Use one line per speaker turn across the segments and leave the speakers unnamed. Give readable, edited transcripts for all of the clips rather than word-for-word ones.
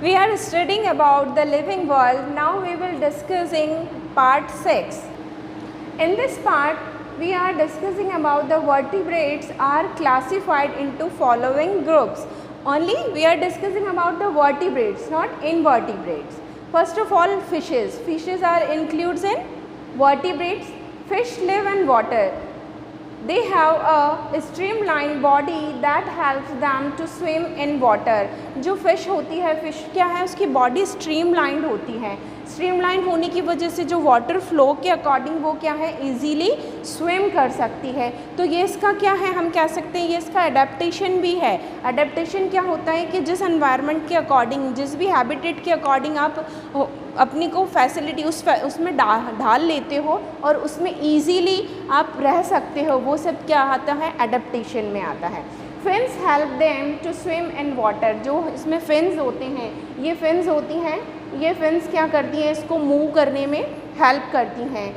We are studying about the living world. Now we will discussing part 6. In this part, we are discussing about the vertebrates are classified into following groups. Only we are discussing about the vertebrates, not invertebrates. First of all, fishes. Fishes are includes in vertebrates. Fish live in water. They have a streamlined body that helps them to swim in water. जो fish होती है, fish क्या है, उसकी body streamlined होती है. Streamlined होने की वजह से जो वाटर फ्लो के अकॉर्डिंग वो क्या है, इजीली स्विम कर सकती है. तो ये इसका क्या है, हम कह सकते हैं ये इसका अडेप्टेशन भी है. अडेप्टेशन क्या होता है कि जिस एनवायरनमेंट के अकॉर्डिंग, जिस भी हैबिटेट के अकॉर्डिंग आप अपनी को फैसिलिटी उसमें ढाल लेते हो और उसमें इजीली आप रह सकते हो, वो सब क्या आता है, अडेप्टेशन में आता है. Fins help them to swim in water. जो इसमें फिन्स होते हैं, ये फिन्स होती हैं, ये फिन्स क्या करती हैं, इसको मूव करने में हेल्प करती हैं.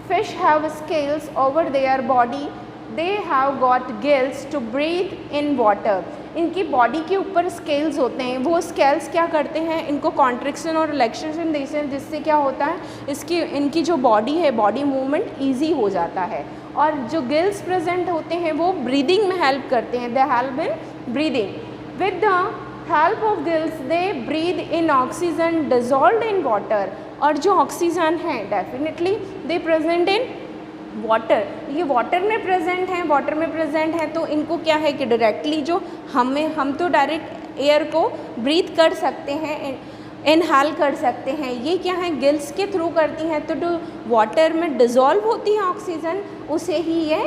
Fish have scales over their body. They have got gills to breathe in water. इनकी बॉडी के ऊपर स्केल्स होते हैं. वो स्केल्स क्या करते हैं, इनको कॉन्ट्रिक्शन और रिलैक्सेशन देते हैं, जिससे क्या होता है, इनकी जो बॉडी है, बॉडी मूवमेंट ईजी हो जाता है. और जो गिल्स प्रेजेंट होते हैं वो ब्रीदिंग में हेल्प करते हैं. They help in breathing. With the help of gills they breathe in oxygen dissolved in water. और जो ऑक्सीजन है definitely they present in water. ये वाटर में प्रेजेंट हैं, तो इनको क्या है कि डायरेक्टली जो हम तो डायरेक्ट एयर को ब्रीथ कर सकते हैं, इनहेल कर सकते हैं. ये क्या है, गिल्स के थ्रू करती हैं. तो जो वाटर में डिज़ोल्व होती है ऑक्सीजन, उसे ही ये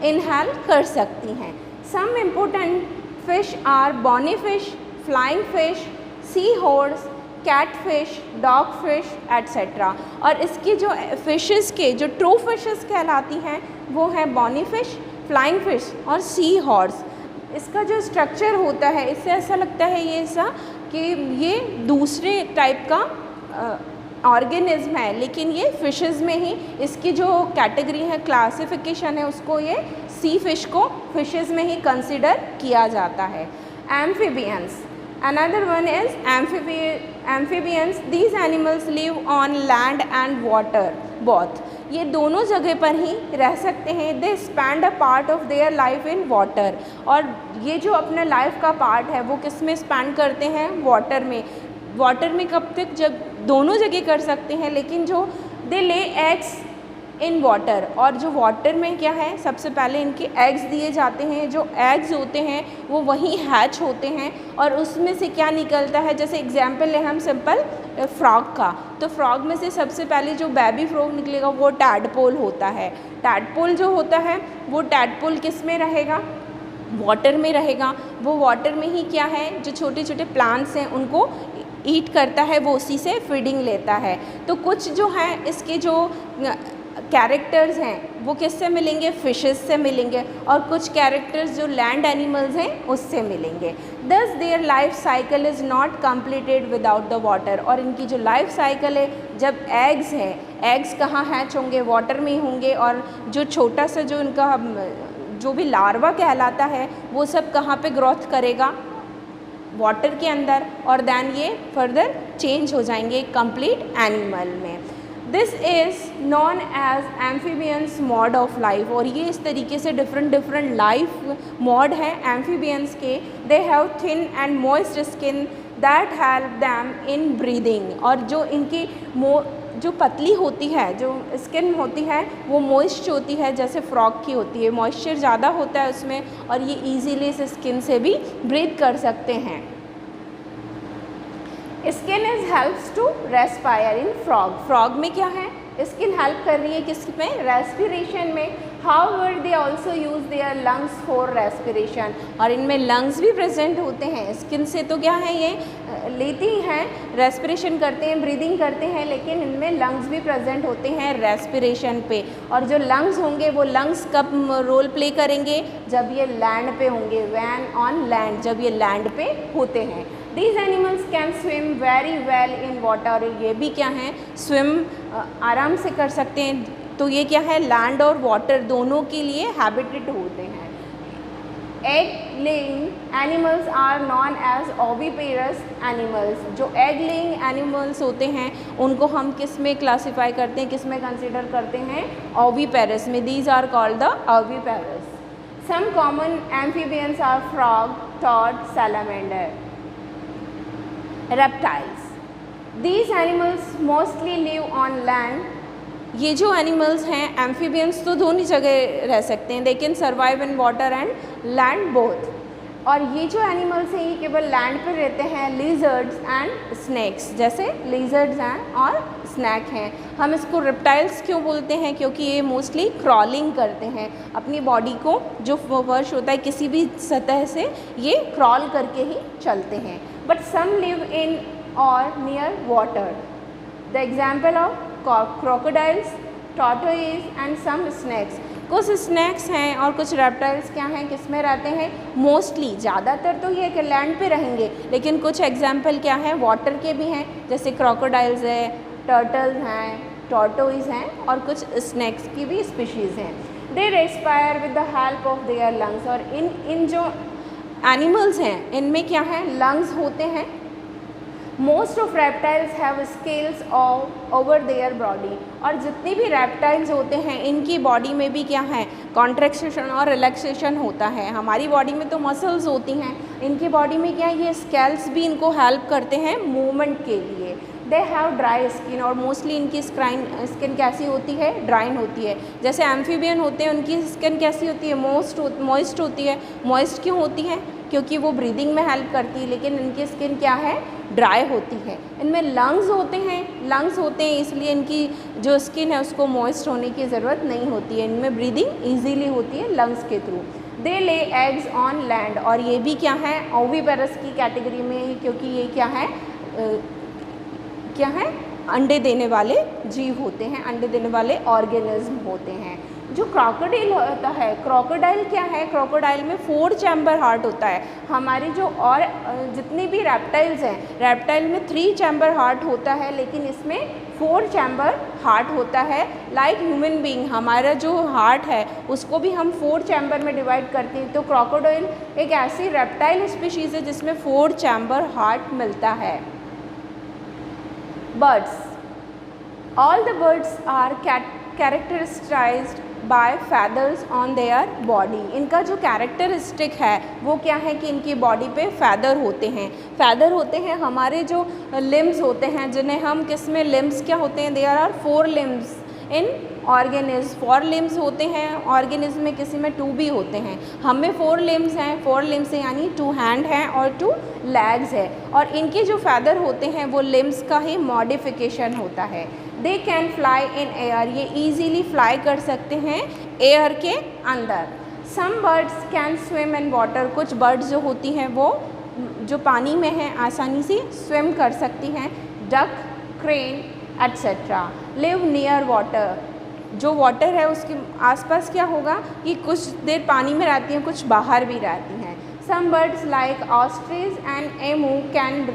इनहेल कर सकती हैं. Some important fish are bony fish, flying fish, sea horse, catfish, dog fish etcetera. और इसकी जो फिशेस के जो ट्रू फिशेस कहलाती हैं वो हैं बॉनी फिश, फ्लाइंग फिश और सी हॉर्स. इसका जो स्ट्रक्चर होता है, इससे ऐसा लगता है ये ऐसा कि ये दूसरे टाइप का ऑर्गेनिज्म है, लेकिन ये फिशेस में ही इसकी जो कैटेगरी है, क्लासिफिकेशन है, उसको ये सी फिश को फिशेस में ही कंसिडर किया जाता है. Amphibians. Another one is amphibians. These animals live on land and water both. ये दोनों जगह पर ही रह सकते हैं. They spend a part of their life in water. और ये जो अपना लाइफ का पार्ट है वो किस में स्पेंड करते हैं, वाटर में. वाटर में कब तक, जब दोनों जगह कर सकते हैं, लेकिन जो दे ले एग्स इन वाटर. और जो वाटर में क्या है, सबसे पहले इनके एग्स दिए जाते हैं. जो एग्स होते हैं वो वहीं हैच होते हैं और उसमें से क्या निकलता है, जैसे एग्जांपल ले हम सिंपल फ्रॉग का, तो फ्रॉग में से सबसे पहले जो बेबी फ्रॉग निकलेगा वो टैडपोल होता है. टैडपोल जो होता है वो टैडपोल किस में रहेगा, वाटर में रहेगा. वो वाटर में ही क्या है, जो छोटे छोटे प्लांट्स हैं उनको ईट करता है, वो उसी से फीडिंग लेता है. तो कुछ जो है इसके जो कैरेक्टर्स हैं वो किससे मिलेंगे, फिशेस से मिलेंगे. और कुछ कैरेक्टर्स जो लैंड एनिमल्स हैं उससे मिलेंगे. दस their life cycle is not completed without the water. और इनकी जो लाइफ साइकिल है, जब एग्स हैं, एग्स कहाँ हैच होंगे, वाटर में ही होंगे. और जो छोटा सा जो इनका जो भी लार्वा कहलाता है वो सब कहाँ पे ग्रोथ करेगा, वाटर के अंदर. और दैन ये फर्दर चेंज हो जाएंगे एक कंप्लीट एनिमल में. This is known as amphibians mode of life. और ये इस तरीके से डिफरेंट लाइफ मॉड है एम्फीबियंस के. They have thin and moist skin that help them in breathing. और जो इनकी जो पतली होती है, जो स्किन होती है वो मॉइस्ट होती है, जैसे फ्रॉग की होती है, मॉइस्चर ज़्यादा होता है उसमें, और ये ईजीली इस स्किन से भी ब्रीथ कर सकते हैं. Skin is helps to respire in frog. Frog में क्या है, स्किन हेल्प कर रही है किस में, रेस्पिरेशन में. However they also use their lungs for respiration. और इनमें लंग्स भी प्रेजेंट होते हैं. स्किन से तो क्या है, ये लेती हैं, रेस्पिरेशन करते हैं, ब्रीदिंग करते हैं, लेकिन इनमें लंग्स भी प्रेजेंट होते हैं रेस्पिरेशन पे. और जो लंग्स होंगे वो लंग्स कब रोल प्ले करेंगे, जब ये लैंड पे होंगे, व्हेन ऑन लैंड, जब ये लैंड पे होते हैं. These animals can swim very well in water. ये भी क्या है, स्विम आराम से कर सकते हैं. तो ये क्या है, लैंड और वाटर दोनों के लिए हैबिटेट होते हैं. Egg laying animals are known as oviparous animals. जो एग लेइंग एनिमल्स होते हैं उनको हम किस में क्लासीफाई करते हैं, किस में कंसिडर करते हैं, ओविपेरस में। These are called the oviparous. Some common amphibians are frog, toad, salamander. Reptiles, these animals mostly live on land. ये जो एनिमल्स हैं एम्फीबियंस तो दोनों जगह रह सकते हैं, they can survive in water and land both. और ये जो एनिमल्स हैं ये केवल लैंड पर रहते हैं, लिजर्ड्स एंड स्नैक्स, जैसे लिजर्ड्स हैं और स्नैक हैं। हम इसको रेप्टाइल्स क्यों बोलते हैं, क्योंकि ये मोस्टली क्रॉलिंग करते हैं, अपनी बॉडी को जो फर्श होता है किसी भी सतह से ये क्रॉल करके ही चलते हैं। बट सम लिव इन और near water. The example of crocodiles, tortoise and some snakes। कुछ स्नैक्स हैं और कुछ रेप्टाइल्स क्या हैं, किस में रहते हैं, मोस्टली ज़्यादातर तो ये कि लैंड पे रहेंगे, लेकिन कुछ एग्जाम्पल क्या हैं, वाटर के भी हैं, जैसे क्रोकोडाइल्स है, टर्टल्स हैं, टॉर्टोइज हैं और कुछ स्नैक्स की भी स्पीशीज़ हैं। They respire with the help of their lungs. और इन जो एनिमल्स हैं इनमें क्या है, लंग्स होते हैं। Most of reptiles have scales over their body. और जितने भी रेप्टाइल्स होते हैं इनकी बॉडी में भी क्या है, कॉन्ट्रैक्शन और रिलैक्सेशन होता है। हमारी बॉडी में तो मसल्स होती हैं, इनकी बॉडी में क्या है, ये स्केल्स भी इनको हेल्प करते हैं मूवमेंट के लिए। They have dry skin. और मोस्टली इनकी स्किन कैसी होती है, ड्राइन होती है। जैसे एम्फीबियन होते हैं उनकी स्किन कैसी होती है, मॉइस्ट होती है। मॉइस्ट क्यों होती है, क्योंकि वो ब्रीदिंग में हेल्प करती है, लेकिन इनकी स्किन क्या है, ड्राई होती है। इनमें लंग्स होते हैं इसलिए इनकी जो स्किन है उसको मॉइस्ट होने की ज़रूरत नहीं होती है, इनमें ब्रीदिंग ईजीली होती है लंग्स के through. They lay eggs on land. और ये भी क्या है, ओविपेरस की कैटेगरी में, क्योंकि ये क्या है अंडे देने वाले जीव होते हैं, अंडे देने वाले ऑर्गेनिज्म होते हैं। जो क्रोकोडाइल होता है, क्रोकोडाइल क्या है, क्रोकोडाइल में 4 चैम्बर हार्ट होता है। हमारी जो और जितनी भी रेप्टाइल्स हैं, रेप्टाइल में 3 चैम्बर हार्ट होता है, लेकिन इसमें 4 चैम्बर हार्ट होता है। लाइक ह्यूमन बीइंग, हमारा जो हार्ट है उसको भी हम 4 चैम्बर में डिवाइड करते हैं। तो क्रोकोडाइल एक ऐसी रेप्टाइल स्पीशीज़ है जिसमें 4 चैम्बर हार्ट मिलता है। Birds, all the birds are characterized by feathers on their body. इनका जो कैरेक्टरिस्टिक है वो क्या है कि इनकी बॉडी पे फैदर होते हैं। फैदर होते हैं हमारे जो लिम्स होते हैं, जिन्हें हम किस में, लिम्स क्या होते हैं, there are 4 limbs in organism. 4 limbs होते हैं ऑर्गेनिज्म में, किसी में 2 भी होते हैं। हमें 4 लिम्स हैं, 4 लिम्स यानी 2 हैंड हैं और 2 लेग्स है। और इनके जो फैदर होते हैं वो लिम्स का ही मॉडिफिकेशन होता है। They can fly in air. ये ईजीली फ्लाई कर सकते हैं एयर के अंदर। Some birds can swim in water. कुछ बर्ड्स जो होती हैं वो जो पानी में हैं आसानी से स्विम कर सकती हैं। Duck, crane etcetera live near water. जो वाटर है उसके आसपास क्या होगा कि कुछ देर पानी में रहती हैं, कुछ बाहर भी रहती हैं। Some birds like ostrich and emu can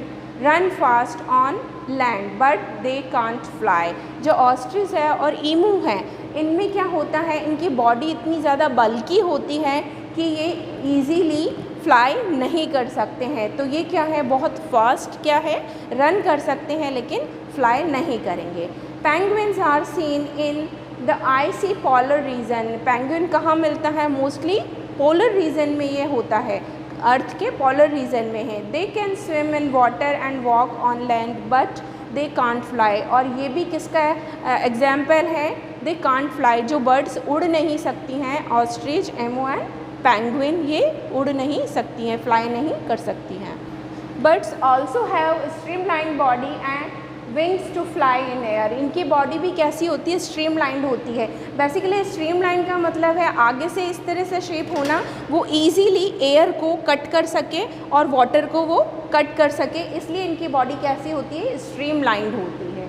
run fast on land but they can't fly. जो ऑस्ट्रिच है और ईमू है इनमें क्या होता है, इनकी बॉडी इतनी ज़्यादा बल्की होती है कि ये ईजीली फ्लाई नहीं कर सकते हैं। तो ये क्या है, बहुत फास्ट क्या है, रन कर सकते हैं लेकिन फ्लाई नहीं करेंगे। Penguins are seen in the icy polar region. Penguin कहाँ मिलता है, मोस्टली पोलर रीजन में ये होता है, अर्थ के पोलर रीजन में है। They can swim in water and walk on land but they can't fly. और ये भी किसका एग्जाम्पल है, दे कांट फ्लाई। जो बर्ड्स उड़ नहीं सकती हैं, ऑस्ट्रिच, एमो एंड पेंगुइन, ये उड़ नहीं सकती हैं, फ्लाई नहीं कर सकती हैं। Birds also have streamline body and wings to fly in air. इनकी बॉडी भी कैसी होती है, स्ट्रीमलाइंड होती है। बेसिकली स्ट्रीमलाइन का मतलब है आगे से इस तरह से शेप होना, वो इजीली एयर को कट कर सके और वाटर को वो कट कर सके, इसलिए इनकी बॉडी कैसी होती है, स्ट्रीमलाइंड होती है।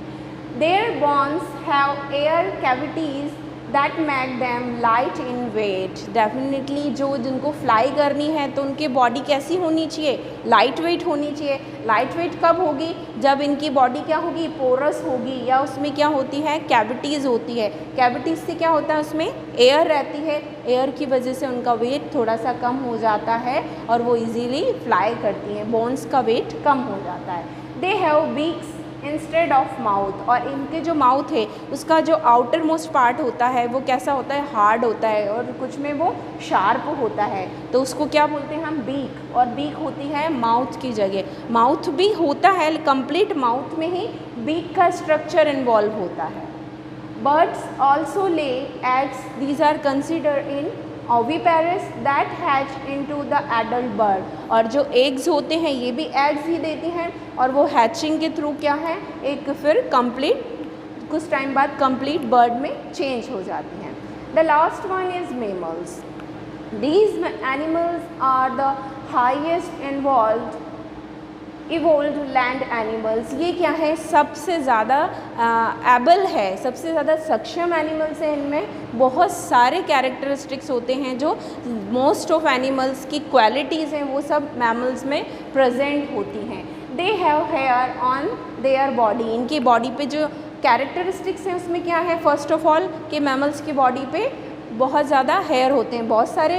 Their bones have air cavities that make them light in weight. Definitely जो जिनको फ्लाई करनी है तो उनकी बॉडी कैसी होनी चाहिए, लाइट वेट होनी चाहिए। लाइट वेट कब होगी, जब इनकी बॉडी क्या होगी, पोरस होगी, या उसमें क्या होती है, कैविटीज़ होती है। कैविटीज़ से क्या होता है, उसमें एयर रहती है, एयर की वजह से उनका वेट थोड़ा सा कम हो जाता है और वो इजीली फ्लाई करती हैं, बोन्स का वेट कम हो जाता है। They have beaks instead of mouth, और इनके जो माउथ है उसका जो आउटर मोस्ट पार्ट होता है वो कैसा होता है, हार्ड होता है, और कुछ में वो शार्प होता है, तो उसको क्या बोलते हैं हम, बीक। और बीक होती है माउथ की जगह। माउथ भी होता है, कंप्लीट माउथ में ही बीक का स्ट्रक्चर इन्वॉल्व होता है। Birds also lay eggs, these are consider in oviparous that hatch into the adult bird. और जो एग्स होते हैं ये भी एग्स ही देती हैं, और वो हैचिंग के थ्रू क्या है, एक फिर कंप्लीट कुछ टाइम बाद कंप्लीट बर्ड में चेंज हो जाती हैं। The last one is mammals. These animals are the highest evolved land animals. ये क्या है, सबसे ज़्यादा एबल है, सबसे ज़्यादा सक्षम एनिमल्स हैं। इनमें बहुत सारे कैरेक्टरिस्टिक्स होते हैं जो मोस्ट ऑफ एनिमल्स की क्वालिटीज़ हैं वो सब मैमल्स में प्रेजेंट होती हैं। They have hair on their body, इनकी बॉडी पे जो कैरेक्टरिस्टिक्स हैं उसमें क्या है, फर्स्ट ऑफ ऑल कि मैमल्स की बॉडी पे बहुत ज़्यादा हेयर होते हैं, बहुत सारे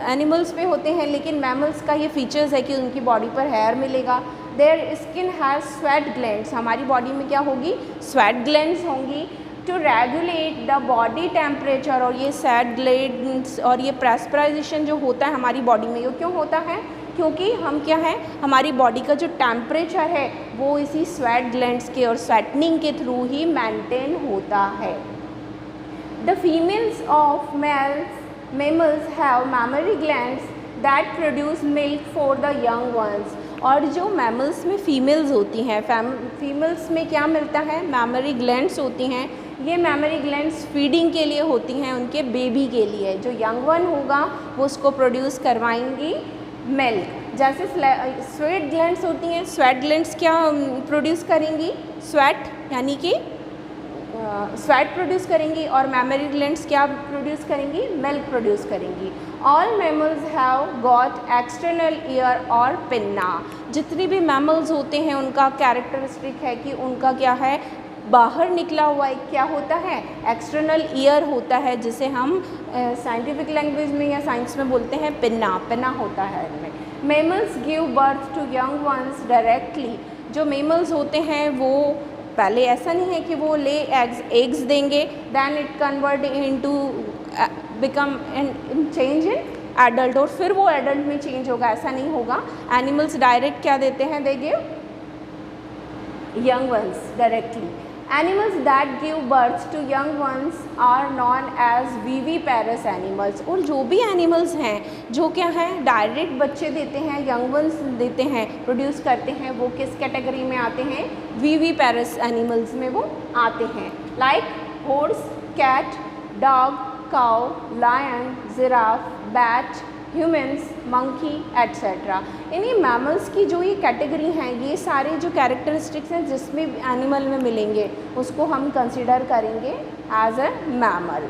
एनिमल्स पे होते हैं, लेकिन मैमल्स का ये फीचर्स है कि उनकी बॉडी पर हेयर मिलेगा। Their skin has sweat glands, हमारी बॉडी में क्या होगी, स्वेट ग्लैंड्स होंगी to regulate the body temperature. और ये स्वेट ग्लैंड्स और ये प्रेस्पराइजेशन जो होता है हमारी बॉडी में, ये क्यों होता है, क्योंकि हम क्या है, हमारी बॉडी का जो टेम्परेचर है वो इसी स्वेट ग्लैंड्स के और स्वेटनिंग के थ्रू ही मेंटेन होता है। The females of mammals have mammary glands that produce milk for the young ones। और जो मैमल्स में फीमेल्स होती हैं, फीमेल्स में क्या मिलता है, मैमरी ग्लैंड्स होती हैं। ये मैमरी ग्लैंड्स फीडिंग के लिए होती हैं उनके बेबी के लिए, जो यंग वन होगा वो उसको प्रोड्यूस करवाएंगी मिल्क। जैसे स्वेट ग्लैंड्स होती हैं, स्वेट ग्लैंड्स क्या प्रोड्यूस करेंगी, स्वेट यानी कि स्वेट प्रोड्यूस करेंगी, और मैमरी ग्लैंड्स क्या प्रोड्यूस करेंगी, मिल्क प्रोड्यूस करेंगी। All mammals have got external ear और पिन्ना। जितने भी मैमल्स होते हैं उनका कैरेक्टरिस्टिक है कि उनका क्या है, बाहर निकला हुआ एक क्या होता है, एक्सटर्नल ईयर होता है, जिसे हम साइंटिफिक लैंग्वेज में या साइंस में बोलते हैं पिन्ना, पिन्ना होता है इनमें। Mammals give birth to young ones directly. जो मैमल्स होते हैं वो पहले ऐसा नहीं है कि वो ले एग्स देंगे, then it convert into become change in adult, और फिर वो एडल्ट में चेंज होगा, ऐसा नहीं होगा। एनिमल्स डायरेक्ट क्या देते हैं, they give young ones directly. Animals that give birth to young ones are known as viviparous animals. और जो भी एनिमल्स हैं जो क्या है, डायरेक्ट बच्चे देते हैं, यंग वंस देते हैं, प्रोड्यूस करते हैं, वो किस कैटेगरी में आते हैं, विविपेरस एनिमल्स में वो आते हैं। Like horse, cat, dog, cow, lion, giraffe, bat, humans, monkey etcetera. इन्हीं मैमल्स की जो ये कैटेगरी हैं, ये सारे जो कैरेक्टरिस्टिक्स हैं जिसमें एनिमल में मिलेंगे उसको हम कंसिडर करेंगे एज अ मैमल।